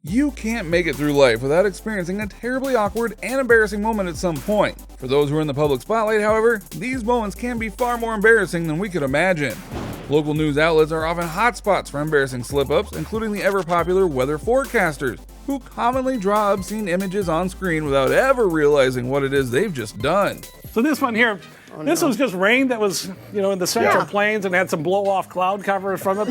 You can't make it through life without experiencing a terribly awkward and embarrassing moment at some point. For those who are in the public spotlight, however, these moments can be far more embarrassing than we could imagine. Local news outlets are often hotspots for embarrassing slip-ups, including the ever-popular weather forecasters, who commonly draw obscene images on screen without ever realizing what it is they've just done. So this one here, this was just rain that was, in the central plains and had some blow-off cloud cover from it.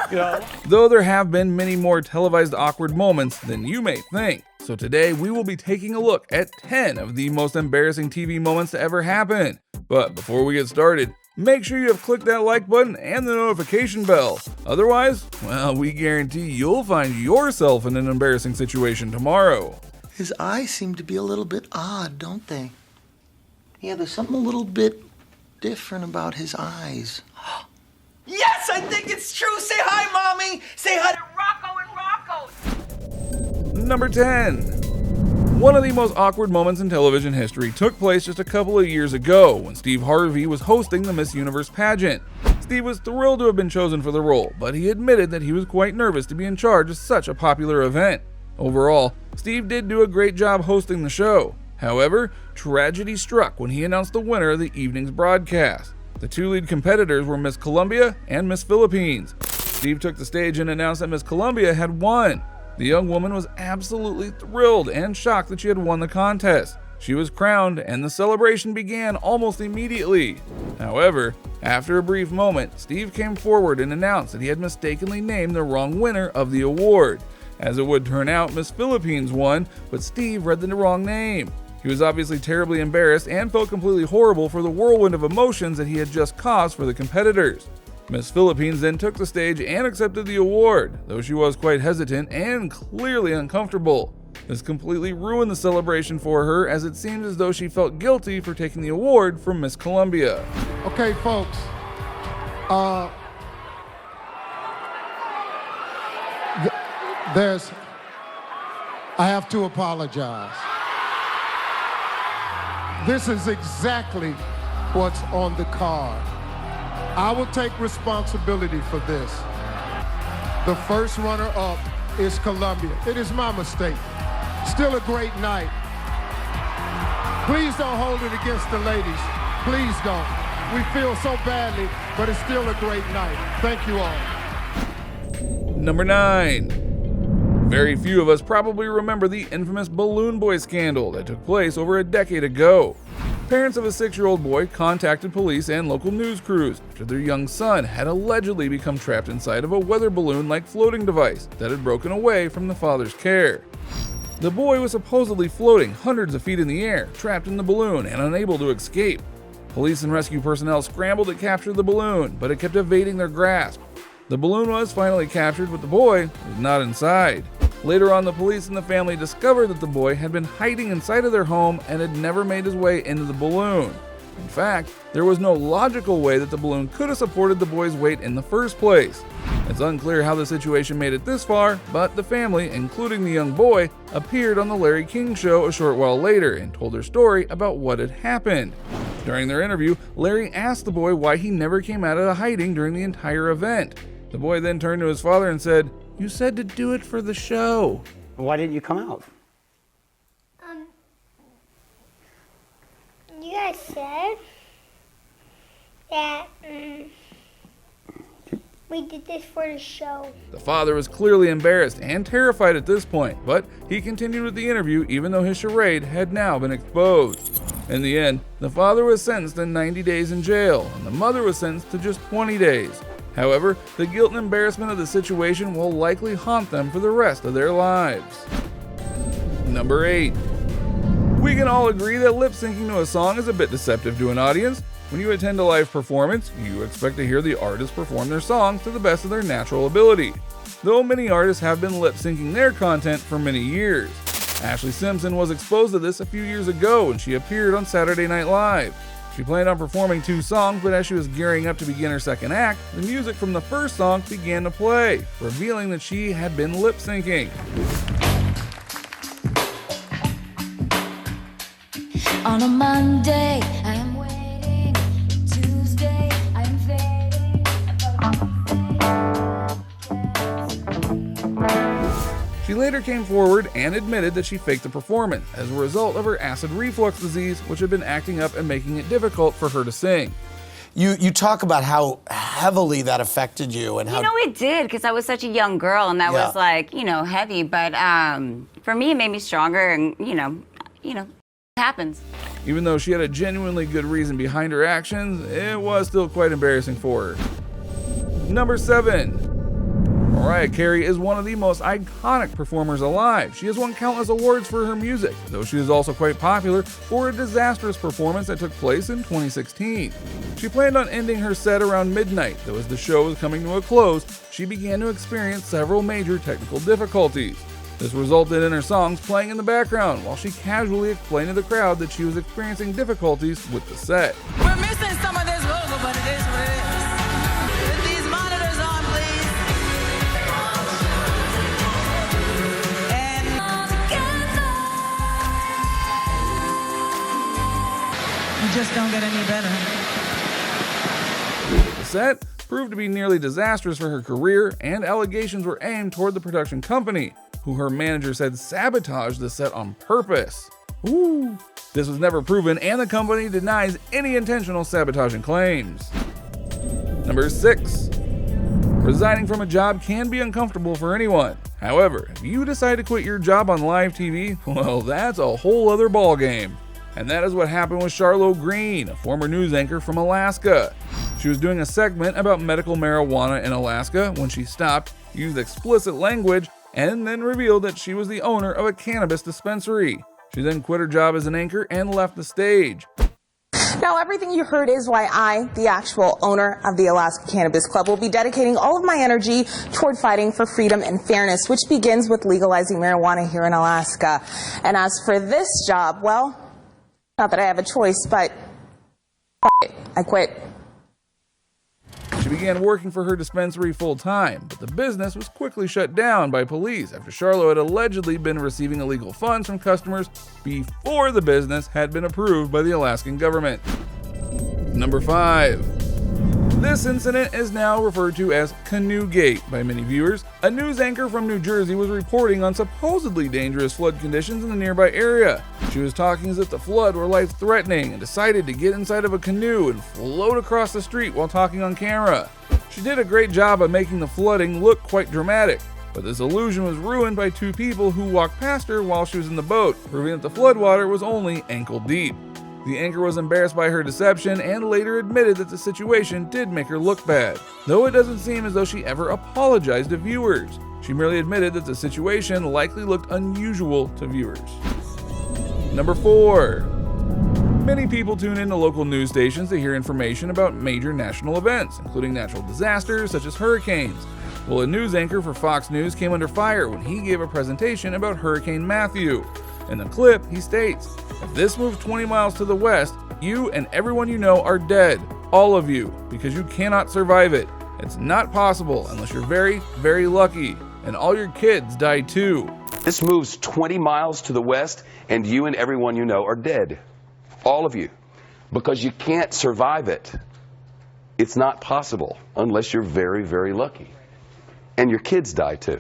But, Though there have been many more televised awkward moments than you may think. So today we will be taking a look at 10 of the most embarrassing TV moments to ever happen. But before we get started, make sure you have clicked that like button and the notification bell. Otherwise, well, we guarantee you'll find yourself in an embarrassing situation tomorrow. His eyes seem to be a little bit odd, don't they? Yeah, there's something a little bit different about his eyes. Yes, I think it's true. Say hi, Mommy. Say hi to Rocco and Rocco. Number 10. One of the most awkward moments in television history took place just a couple of years ago when Steve Harvey was hosting the Miss Universe pageant. Steve was thrilled to have been chosen for the role, but he admitted that he was quite nervous to be in charge of such a popular event. Overall, Steve did do a great job hosting the show. However, tragedy struck when he announced the winner of the evening's broadcast. The two lead competitors were Miss Colombia and Miss Philippines. Steve took the stage and announced that Miss Colombia had won. The young woman was absolutely thrilled and shocked that she had won the contest. She was crowned and the celebration began almost immediately. However, after a brief moment, Steve came forward and announced that he had mistakenly named the wrong winner of the award. As it would turn out, Miss Philippines won, but Steve read the wrong name. He was obviously terribly embarrassed and felt completely horrible for the whirlwind of emotions that he had just caused for the competitors. Miss Philippines then took the stage and accepted the award, though she was quite hesitant and clearly uncomfortable. This completely ruined the celebration for her, as it seemed as though she felt guilty for taking the award from Miss Colombia. Okay, folks. I have to apologize. This is exactly what's on the card. I will take responsibility for this. The first runner-up is Colombia. It is my mistake. Still a great night. Please don't hold it against the ladies. Please don't. We feel so badly, but it's still a great night. Thank you all. Number 9. Very few of us probably remember the infamous Balloon Boy scandal that took place over a decade ago. Parents of a 6-year-old boy contacted police and local news crews after their young son had allegedly become trapped inside of a weather balloon-like floating device that had broken away from the father's care. The boy was supposedly floating hundreds of feet in the air, trapped in the balloon and unable to escape. Police and rescue personnel scrambled to capture the balloon, but it kept evading their grasp. The balloon was finally captured, but the boy was not inside. Later on, the police and the family discovered that the boy had been hiding inside of their home and had never made his way into the balloon. In fact, there was no logical way that the balloon could have supported the boy's weight in the first place. It's unclear how the situation made it this far, but the family, including the young boy, appeared on the Larry King Show a short while later and told their story about what had happened. During their interview, Larry asked the boy why he never came out of the hiding during the entire event. The boy then turned to his father and said, "You said to do it for the show." why didn't you come out? You guys said that we did this for the show. The father was clearly embarrassed and terrified at this point, but he continued with the interview even though his charade had now been exposed. In the end, the father was sentenced to 90 days in jail, and the mother was sentenced to just 20 days. However, the guilt and embarrassment of the situation will likely haunt them for the rest of their lives. Number 8. We can all agree that lip syncing to a song is a bit deceptive to an audience. When you attend a live performance, you expect to hear the artist perform their song to the best of their natural ability. Though many artists have been lip syncing their content for many years. Ashley Simpson was exposed to this a few years ago when she appeared on Saturday Night Live. She planned on performing 2 songs, but as she was gearing up to begin her second act, the music from the first song began to play, revealing that she had been lip syncing. On a Monday, I am waiting. Tuesday, I am fading. She later came forward and admitted that she faked the performance as a result of her acid reflux disease, which had been acting up and making it difficult for her to sing. You talk about how heavily that affected you and how... You know, it did, because I was such a young girl, and that was like, you know, heavy. But for me, it made me stronger, and you know, it happens. Even though she had a genuinely good reason behind her actions, it was still quite embarrassing for her. Number 7. Mariah Carey is one of the most iconic performers alive. She has won countless awards for her music, though she is also quite popular for a disastrous performance that took place in 2016. She planned on ending her set around midnight, though as the show was coming to a close, she began to experience several major technical difficulties. This resulted in her songs playing in the background while she casually explained to the crowd that she was experiencing difficulties with the set. We're missing some of this vocal, but it is what it is. Put these monitors on, please. And you just don't get any better. The set proved to be nearly disastrous for her career, and allegations were aimed toward the production company, who her manager said sabotaged the set on purpose. Ooh. This was never proven, and the company denies any intentional sabotaging claims. Number 6. Resigning from a job can be uncomfortable for anyone. However, if you decide to quit your job on live TV, well, that's a whole other ballgame. And that is what happened with Charlotte Green, a former news anchor from Alaska. She was doing a segment about medical marijuana in Alaska when she stopped, used explicit language, and then revealed that she was the owner of a cannabis dispensary. She then quit her job as an anchor and left the stage. Now, everything you heard is why I, the actual owner of the Alaska Cannabis Club, will be dedicating all of my energy toward fighting for freedom and fairness, which begins with legalizing marijuana here in Alaska. And as for this job, well, not that I have a choice, but I quit. She began working for her dispensary full-time, but the business was quickly shut down by police after Charlotte had allegedly been receiving illegal funds from customers before the business had been approved by the Alaskan government. Number 5. This incident is now referred to as Canoegate by many viewers. A news anchor from New Jersey was reporting on supposedly dangerous flood conditions in the nearby area. She was talking as if the flood were life-threatening and decided to get inside of a canoe and float across the street while talking on camera. She did a great job of making the flooding look quite dramatic, but this illusion was ruined by 2 people who walked past her while she was in the boat, proving that the floodwater was only ankle deep. The anchor was embarrassed by her deception and later admitted that the situation did make her look bad, though it doesn't seem as though she ever apologized to viewers. She merely admitted that the situation likely looked unusual to viewers. Number 4. Many people tune in to local news stations to hear information about major national events, including natural disasters such as hurricanes. Well, a news anchor for Fox News came under fire when he gave a presentation about Hurricane Matthew. In the clip, he states, "If this moves 20 miles to the west, you and everyone you know are dead. All of you, because you cannot survive it. It's not possible unless you're very, very lucky. And all your kids die too." This moves 20 miles to the west, and you and everyone you know are dead. All of you. Because you can't survive it. It's not possible unless you're very, very lucky. And your kids die too.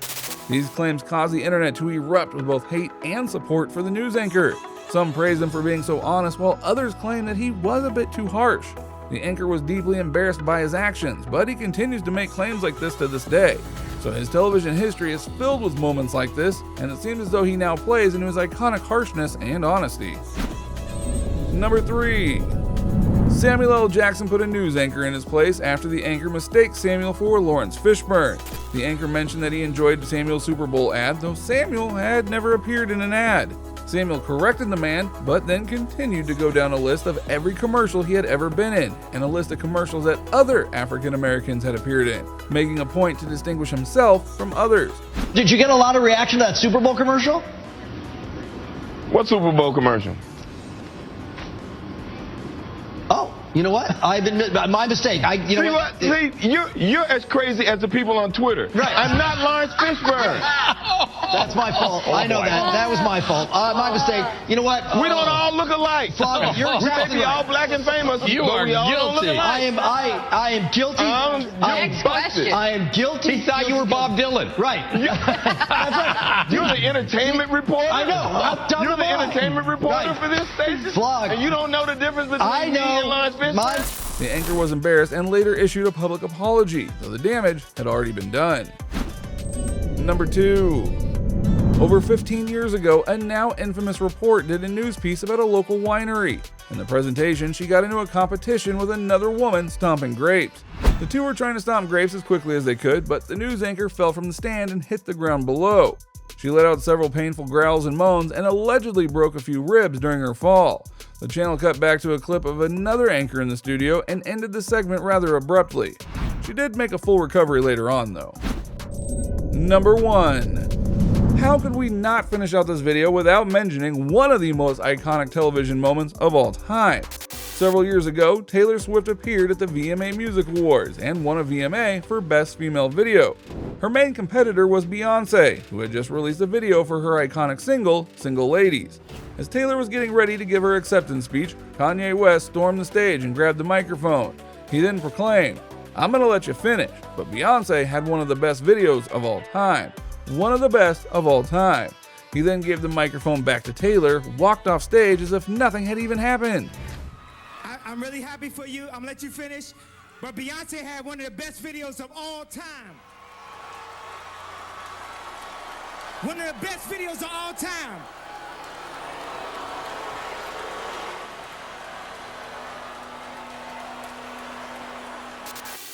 These claims caused the internet to erupt with both hate and support for the news anchor. Some praised him for being so honest, while others claimed that he was a bit too harsh. The anchor was deeply embarrassed by his actions, but he continues to make claims like this to this day. So his television history is filled with moments like this, and it seems as though he now plays into his iconic harshness and honesty. Number 3. Samuel L. Jackson put a news anchor in his place after the anchor mistaked Samuel for Lawrence Fishburne. The anchor mentioned that he enjoyed Samuel's Super Bowl ad, though Samuel had never appeared in an ad. Samuel corrected the man, but then continued to go down a list of every commercial he had ever been in, and a list of commercials that other African Americans had appeared in, making a point to distinguish himself from others. Did you get a lot of reaction to that Super Bowl commercial? What Super Bowl commercial? Oh, you know what? I've admit my mistake. You're as crazy as the people on Twitter. Right. I'm not Lawrence Fishburne. That's my fault. I know that. That was my fault. My mistake. You know what? We don't all look alike. Father, you're we may exactly be all right. black and famous, You but are we all don't look guilty. alike. I am guilty. Next question. I am guilty. He thought you were Bob Dylan. Right. You're the the entertainment reporter? I know. I've done You're them the all. entertainment reporter Right. for this station? Vlog. And you don't know the difference between I me and know. Lawrence Fishburne? The anchor was embarrassed and later issued a public apology, though the damage had already been done. Number 2. Over 15 years ago, a now infamous report did a news piece about a local winery. In the presentation, she got into a competition with another woman stomping grapes. The two were trying to stomp grapes as quickly as they could, but the news anchor fell from the stand and hit the ground below. She let out several painful growls and moans and allegedly broke a few ribs during her fall. The channel cut back to a clip of another anchor in the studio and ended the segment rather abruptly. She did make a full recovery later on, though. Number 1. How could we not finish out this video without mentioning one of the most iconic television moments of all time? Several years ago, Taylor Swift appeared at the VMA Music Awards and won a VMA for Best Female Video. Her main competitor was Beyonce, who had just released a video for her iconic single, Single Ladies. As Taylor was getting ready to give her acceptance speech, Kanye West stormed the stage and grabbed the microphone. He then proclaimed, "I'm gonna let you finish, but Beyonce had one of the best videos of all time. One of the best of all time." He then gave the microphone back to Taylor, walked off stage as if nothing had even happened. I'm really happy for you. I'm gonna let you finish. But Beyonce had one of the best videos of all time. One of the best videos of all time.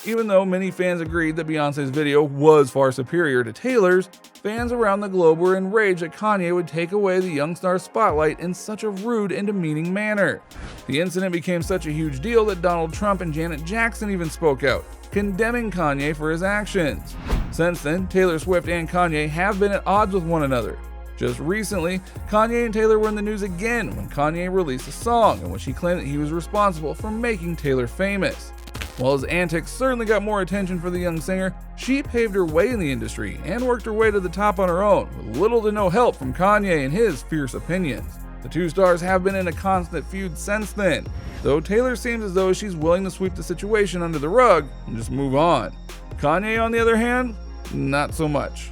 Even though many fans agreed that Beyonce's video was far superior to Taylor's, fans around the globe were enraged that Kanye would take away the young star's spotlight in such a rude and demeaning manner. The incident became such a huge deal that Donald Trump and Janet Jackson even spoke out, condemning Kanye for his actions. Since then, Taylor Swift and Kanye have been at odds with one another. Just recently, Kanye and Taylor were in the news again when Kanye released a song in which he claimed that he was responsible for making Taylor famous. While his antics certainly got more attention for the young singer, she paved her way in the industry and worked her way to the top on her own, with little to no help from Kanye and his fierce opinions. The two stars have been in a constant feud since then, though Taylor seems as though she's willing to sweep the situation under the rug and just move on. Kanye, on the other hand, not so much.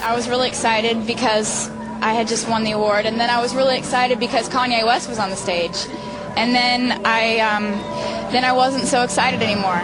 I was really excited because I had just won the award, and then I was really excited because Kanye West was on the stage. And then I wasn't so excited anymore.